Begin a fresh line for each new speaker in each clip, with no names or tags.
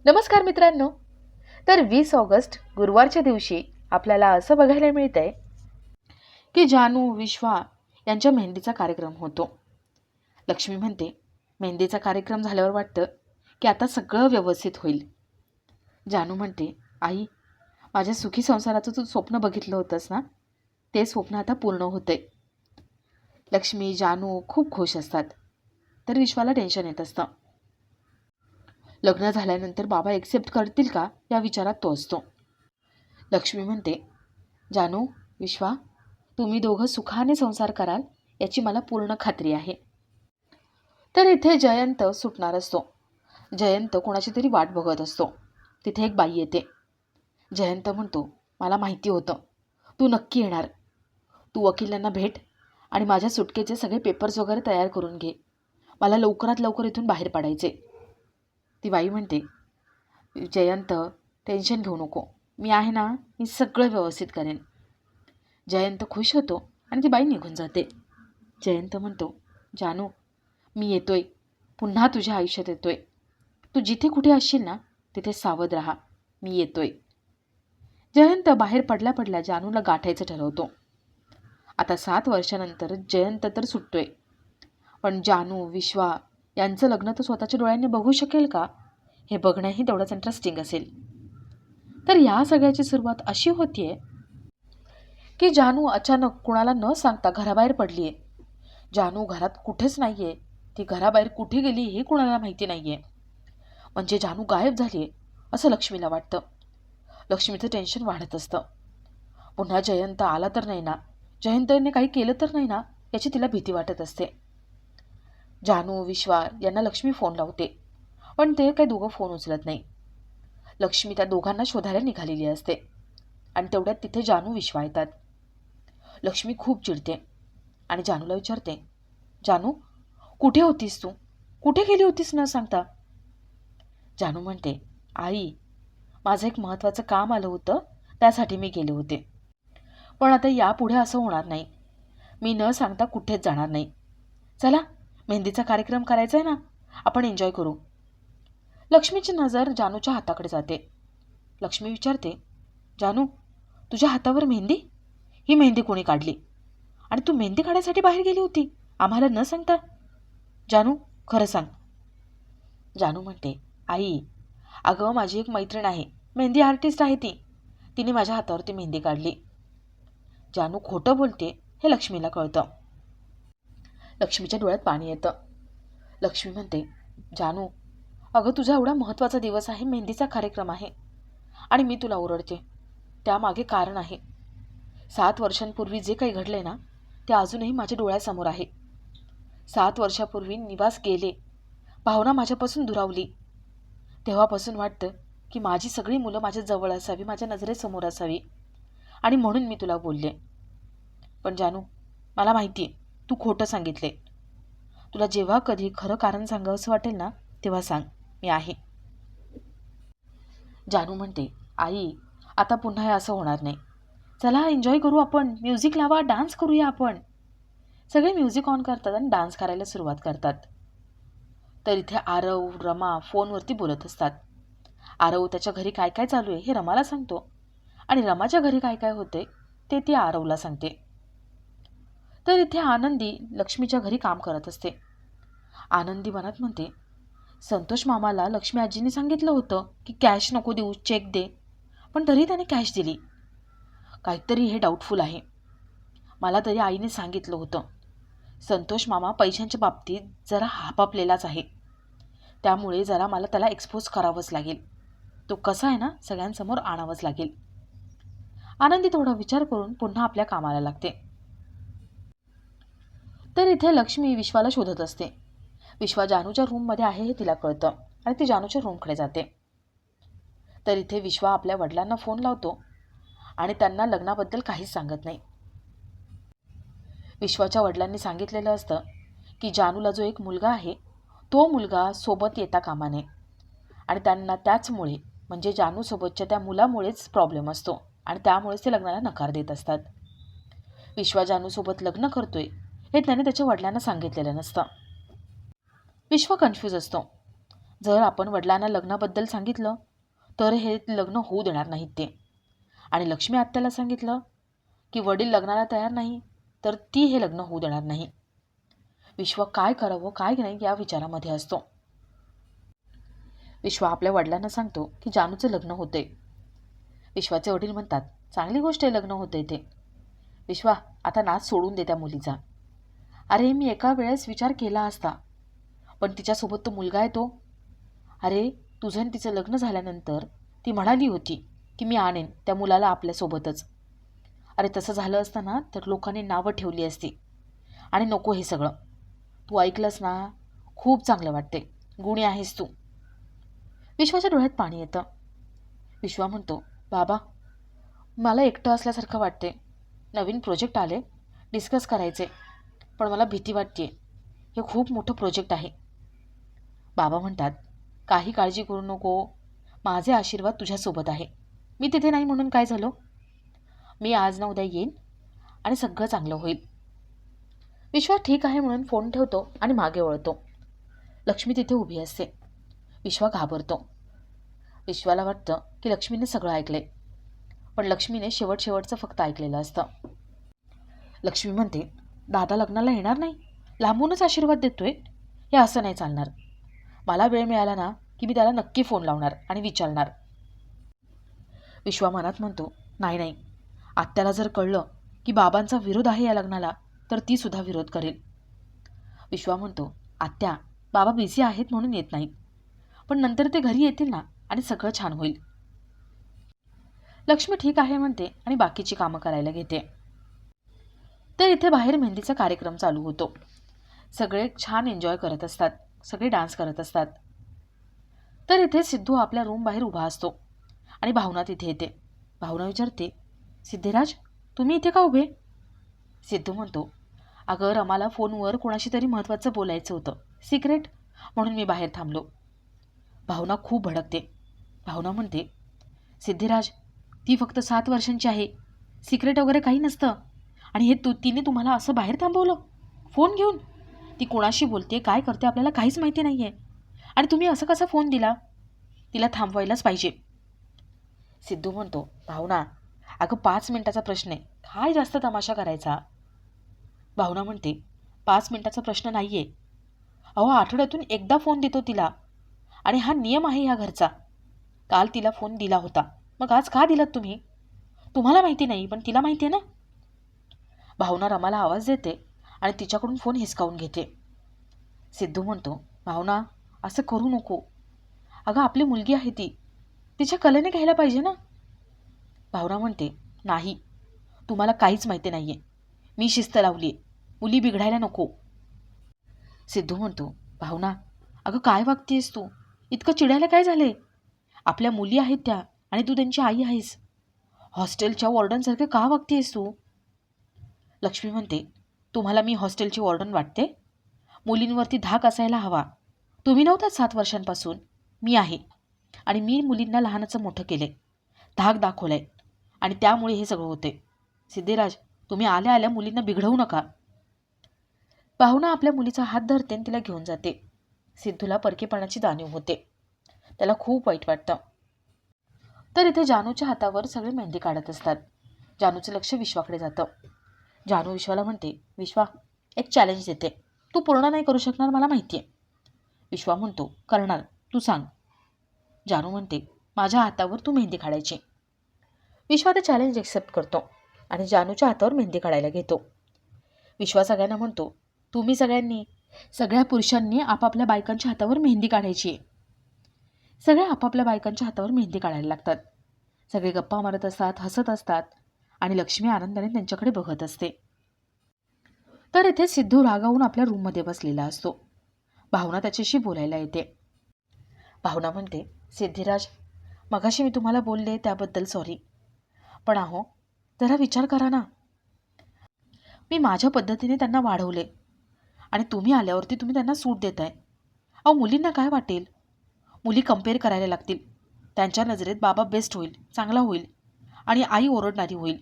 नमस्कार मित्रांनो. तर 20 ऑगस्ट गुरुवारच्या दिवशी आपल्याला असं बघायला मिळतंय की जानू विश्वा यांच्या मेहंदीचा कार्यक्रम होतो. लक्ष्मी म्हणते, मेहंदीचा कार्यक्रम झाल्यावर वाटतं की आता सगळं व्यवस्थित होईल. जानू म्हणते, आई, माझ्या सुखी संसाराचं तू स्वप्न बघितलं होतंस ना, ते स्वप्न आता पूर्ण होतंय. लक्ष्मी जानू खूप खुश असतात. तर विश्वाला टेन्शन येत असतं. लग्न झाल्यानंतर बाबा एक्सेप्ट करतील का या विचारात तो असतो. लक्ष्मी म्हणते, जानू विश्वा, तुम्ही दोघं सुखाने संसार कराल याची मला पूर्ण खात्री आहे. तर इथे जयंत सुटणार असतो. जयंत कोणाची तरी वाट बघत असतो. तिथे एक बाई येते. जयंत म्हणतो, मला माहिती होतं तू नक्की येणार. तू वकिलांना भेट आणि माझ्या सुटकेचे सगळे पेपर्स वगैरे तयार करून घे. मला लवकरात लवकर इथून बाहेर पडायचे. ती बाई म्हणते, जयंत, टेन्शन घेऊ नको, मी आहे ना, मी सगळं व्यवस्थित करेन. जयंत खुश होतो आणि ती बाई निघून जाते. जयंत म्हणतो, जानू, मी येतोय, पुन्हा तुझ्या आयुष्यात येतोय. तू जिथे कुठे असशील ना तिथे सावध राहा, मी येतोय. जयंत बाहेर पडल्या पडल्या जानूला गाठायचं ठरवतो. आता 7 वर्षानंतर जयंत तर सुटतोय, पण जानू विश्वा यांचं लग्न तो स्वतःच्या डोळ्यांनी बघू शकेल का, हे बघणंही तेवढंच इंटरेस्टिंग असेल. तर या सगळ्याची सुरुवात अशी होतीये की जानू अचानक कुणाला न सांगता घराबाहेर पडली आहे. जानू घरात कुठेच नाही आहे. ती घराबाहेर कुठे गेली हे कुणाला माहिती नाही आहे. म्हणजे जानू गायब झाली आहे असं लक्ष्मीला वाटतं. लक्ष्मीचं टेन्शन वाढत असतं. पुन्हा जयंत आला तर नाही ना, जयंतने काही केलं तर नाही ना, याची तिला भीती वाटत असते. जानू विश्वा यांना लक्ष्मी फोन लावते, पण ते काही दोघं फोन उचलत नाही. लक्ष्मी त्या दोघांना शोधायला निघालेली असते आणि तेवढ्यात तिथे जानू विश्वा येतात. लक्ष्मी खूप चिडते आणि जानूला विचारते, जानू, कुठे होतीस तू, कुठे गेली होतीस न सांगता. जानू म्हणते, आई, माझं एक महत्त्वाचं काम आलं होतं, त्यासाठी मी गेले होते. पण आता यापुढे असं होणार नाही. मी न सांगता कुठेच जाणार नाही. चला, मेहंदीचा कार्यक्रम करायचा आहे ना, आपण एन्जॉय करू. लक्ष्मीची नजर जानूच्या हाताकडे जाते. लक्ष्मी विचारते, जानू, तुझ्या हातावर मेहंदी, ही मेहंदी कोणी काढली आणि तू मेहंदी काढायसाठी बाहेर गेली होती आम्हाला न सांगता. जानू, खरं सांग. जानू म्हणते, आई, अगं, माझी एक मैत्रीण आहे, मेहंदी आर्टिस्ट आहे ती, तिने माझ्या हातावरती मेहंदी काढली. जानू खोटं बोलते हे लक्ष्मीला कळतं. लक्ष्मीच्या डोळ्यात पाणी येतं. लक्ष्मी म्हणते, जानू, अगं, तुझा एवढा महत्त्वाचा दिवस आहे, मेहंदीचा कार्यक्रम आहे, आणि मी तुला ओरडते. त्यामागे कारण आहे. 7 वर्षांपूर्वी जे काही घडले ना, ते अजूनही माझ्या डोळ्यासमोर आहे. 7 वर्षापूर्वी निवास गेले, भावना माझ्यापासून दुरावली. तेव्हापासून वाटतं की माझी सगळी मुलं माझ्या जवळ असावी, माझ्या नजरेसमोर असावी, आणि म्हणून मी तुला बोलले. पण जानू, मला माहिती आहे तू खोटं सांगितले. तुला जेव्हा कधी खरं कारण सांगावंसं वाटेल ना, तेव्हा सांग, मी आहे. जानू म्हणते, आई, आता पुन्हा हे असं होणार नाही. चला, एन्जॉय करू आपण, म्युझिक लावा, डान्स करूया आपण. सगळे म्युझिक ऑन करतात आणि डान्स करायला सुरुवात करतात. तर इथे आरव रमा फोनवरती बोलत असतात. आरव त्याच्या घरी काय काय चालू आहे हे रमाला सांगतो आणि रमाच्या घरी काय काय होते ते ती आरवला सांगते. तर इथे आनंदी लक्ष्मीच्या घरी काम करत असते. आनंदी मनात म्हणते, संतोष मामाला लक्ष्मी आजीने सांगितलं होतं की कॅश नको देऊ, चेक दे, पण तरी त्याने कॅश दिली. काहीतरी हे डाऊटफुल आहे. मला तरी आईने सांगितलं होतं, संतोष मामा पैशांच्या बाबतीत जरा हापापलेलाच आहे, त्यामुळे जरा मला त्याला एक्सपोज करावंच लागेल. तो कसा आहे ना, सगळ्यांसमोर आणावंच लागेल. आनंदी थोडा विचार करून पुन्हा आपल्या कामाला लागते. तर इथे लक्ष्मी विश्वाला शोधत असते. विश्वा जानूच्या रूममध्ये आहे हे तिला कळतं आणि ती जानूच्या रूमकडे जाते. तर इथे विश्वा आपल्या वडिलांना फोन लावतो आणि त्यांना लग्नाबद्दल काहीच सांगत नाही. विश्वाच्या वडिलांनी सांगितलेलं असतं की जानूला जो एक मुलगा आहे तो मुलगा सोबत येता कामा नये, आणि त्यांना त्याचमुळे म्हणजे जानूसोबतच्या त्या मुलामुळेच प्रॉब्लेम असतो आणि त्यामुळेच ते लग्नाला नकार देत असतात. विश्वा जानूसोबत लग्न करतोय हे त्याने त्याच्या वडिलांना सांगितलेलं नसतं. विश्वा कन्फ्यूज असतो. जर आपण वडिलांना लग्नाबद्दल सांगितलं तर हे लग्न होऊ देणार नाहीत ते. आणि लक्ष्मी आत्याला सांगितलं की वडील लग्नाला तयार नाही तर ती हे लग्न होऊ देणार नाही. विश्वा काय करावं काय नाही या विचारामध्ये असतो. विश्वा आपल्या वडिलांना सांगतो की जानूचं लग्न होतंय. विश्वाचे वडील म्हणतात, चांगली गोष्ट आहे लग्न होतंय ते. विश्वा आता नाच सोडून दे त्या मुलीचा. अरे मी एका वेळेस विचार केला असता, पण तिच्यासोबत तो मुलगा आहे तो. अरे तुझं आणि तिचं लग्न झाल्यानंतर ती म्हणाली होती की मी आणेन त्या मुलाला आपल्यासोबतच. अरे तसं झालं असतं ना तर लोकांनी नावं ठेवली असती. आणि नको हे सगळं. तू ऐकलंस ना, खूप चांगलं वाटते, गुणी आहेस तू. विश्वाच्या डोळ्यात पाणी येतं. विश्वा म्हणतो, बाबा मला एकटं असल्यासारखं वाटते. नवीन प्रोजेक्ट आले, डिस्कस करायचे, पण मला भीती वाटते. हे खूप मोठं प्रोजेक्ट आहे. बाबा म्हणतात, काही काळजी करू नको, माझे आशीर्वाद तुझ्यासोबत आहे. मी तिथे नाही म्हणून काय झालं, मी आज ना उद्या येईन आणि सगळं चांगलं होईल. विश्वा ठीक आहे म्हणून फोन ठेवतो आणि मागे वळतो. लक्ष्मी तिथे उभी असते. विश्वा घाबरतो. विश्वाला वाटतं की लक्ष्मीने सगळं ऐकले, पण लक्ष्मीने शेवटचं फक्त ऐकलेलं असतं. लक्ष्मी म्हणते, दादा लग्नाला येणार नाही, लांबूनच आशीर्वाद देतोय, हे असं नाही चालणार. मला वेळ मिळाला ना की मी त्याला नक्की फोन लावणार आणि विचारणार. विश्वा मनात म्हणतो, नाही नाही, आत्याला जर कळलं की बाबांचा विरोध आहे या लग्नाला तर ती सुद्धा विरोध करेल. विश्वा म्हणतो, आत्या बाबा बिझी आहेत म्हणून येत नाहीत, पण नंतर ते घरी येतील ना आणि सगळं छान होईल. लक्ष्मी ठीक आहे म्हणते आणि बाकीची कामं करायला घेते. तर इथे बाहेर मेहंदीचा कार्यक्रम चालू होतो. सगळे छान एन्जॉय करत असतात, सगळे डान्स करत असतात. तर इथे सिद्धू आपल्या रूम बाहेर उभा असतो आणि भावना तिथे येते. भावना विचारते, सिद्धिराज तुम्ही इथे का उभे? सिद्धू म्हणतो, अगं रमाला फोनवर कोणाशी तरी महत्त्वाचं बोलायचं होतं, सिक्रेट, म्हणून मी बाहेर थांबलो. भावना खूप भडकते. भावना म्हणते, सिद्धिराज ती फक्त 7 वर्षांची आहे, सिक्रेट वगैरे काही नसतं. आणि हे तिने तुम्हाला असं बाहेर थांबवलं फोन घेऊन? ती कोणाशी बोलते काय करते आपल्याला काहीच माहिती नाही आहे, आणि तुम्ही असं कसा फोन दिला? तिला थांबवायलाच पाहिजे. सिद्धू म्हणतो, भावना अगं 5 मिनिटाचा प्रश्न आहे, काय जास्त तमाशा करायचा? भावना म्हणते, 5 मिनिटाचा प्रश्न नाही आहे. अहो आठवड्यातून एकदा फोन देतो तिला, आणि हा नियम आहे ह्या घरचा. काल तिला फोन दिला होता, मग आज का दिलात तुम्ही? तुम्हाला माहिती नाही पण तिला माहिती आहे ना. भावना रमाला आवाज देते आणि तिच्याकडून फोन हिसकावून घेते. सिद्धू म्हणतो, भावना असं करू नको. अगं आपली मुलगी आहे ती, तिच्या कलेने घ्यायला पाहिजे ना. भावना म्हणते, नाही तुम्हाला काहीच माहिती नाही आहे, मी शिस्त लावली आहे, मुली बिघडायला नको. सिद्धू म्हणतो, भावना अगं काय वागतेस तू, इतकं चिडायला काय झाले? आपल्या मुली आहेत त्या आणि तू त्यांची आई आहेस. हॉस्टेलच्या वॉर्डनसारखे का वागतेस तू? लक्ष्मी म्हणते, तुम्हाला मी हॉस्टेलची वॉर्डन वाटते? मुलींवरती धाक असायला हवा. तुम्ही नव्हता 7 वर्षांपासून, मी आहे, आणि मी मुलींना लहानाचं मोठं केले, धाक दाखवलाय, आणि त्यामुळे हे सगळं होते. सिद्धिराज तुम्ही आल्या आल्या मुलींना बिघडवू नका. भावना आपल्या मुलीचा हात धरते आणि तिला घेऊन जाते. सिद्धूला परकेपणाची जाणीव होते. त्याला खूप वाईट वाटतं. तर इथे जानूच्या हातावर सगळे मेहंदी काढत असतात. जानूचं लक्ष विश्वाकडे जातं. जानू विश्वाला म्हणते, विश्वा एक चॅलेंज देते, तू पूर्ण नाही करू शकणार मला माहिती आहे. विश्वा म्हणतो, करणार, तू सांग. जानू म्हणते, माझ्या हातावर तू मेहंदी काढायची. विश्वा ते चॅलेंज एक्सेप्ट करतो आणि जानूच्या हातावर मेहंदी काढायला घेतो. विश्वा सगळ्यांना म्हणतो, तुम्ही सगळ्या पुरुषांनी आपापल्या बायकांच्या हातावर मेहंदी काढायची आहे. सगळे आपापल्या बायकांच्या हातावर मेहंदी काढायला लागतात. सगळे गप्पा मारत असतात, हसत असतात, आणि लक्ष्मी आनंदाने त्यांच्याकडे बघत असते. तर इथे सिद्धू रागावून आपल्या रूममध्ये बसलेला असतो. भावना त्याच्याशी बोलायला येते. भावना म्हणते, सिद्धिराज मगाशी मी तुम्हाला बोलले त्याबद्दल सॉरी, पण अहो जरा विचार करा ना. मी माझ्या पद्धतीने त्यांना वाढवले आणि तुम्ही आल्यावरती तुम्ही त्यांना सूट देताय. अहो मुलींना काय वाटेल? मुली कंपेअर करायला लागतील. त्यांच्या नजरेत बाबा बेस्ट होईल, चांगला होईल, आणि आई ओरडणारी होईल.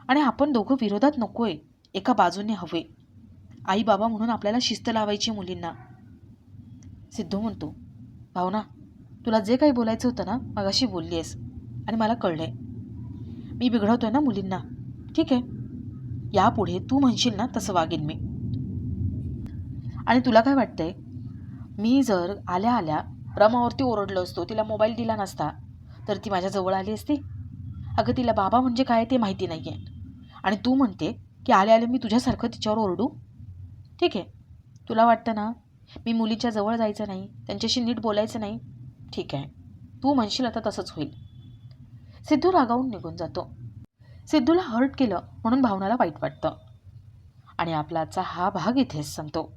आणि आपण दोघं विरोधात नकोय, एका बाजूने हवे. आई बाबा म्हणून आपल्याला शिस्त लावायची मुलींना. सिद्धू म्हणतो, भावना, तुला जे काही बोलायचं होतं ना मगाशी बोलली आहेस आणि मला कळलंय. मी बिघडवतोय ना मुलींना. ठीक आहे, यापुढे तू म्हणशील ना तसं वागेन मी. आणि तुला काय वाटतंय, मी जर आल्या आल्या रमावरती ओरडलो असतो, तिला मोबाईल दिला नसता, तर ती माझ्या जवळ आली असती? अगं तिला बाबा म्हणजे काय ते माहिती नाही आहे. आणि तू म्हणते की आले आले मी तुझ्यासारखं तिच्यावर ओरडू? ठीक आहे, तुला वाटतं ना मी मुलीच्या जवळ जायचं नाही, त्यांच्याशी नीट बोलायचं नाही? ठीक आहे, तू म्हणशील आता तसंच होईल. सिद्धू रागावून निघून जातो. सिद्धूला हर्ट केलं म्हणून भावनाला वाईट वाटतं. आणि आपला आजचा हा भाग इथेच संपतो.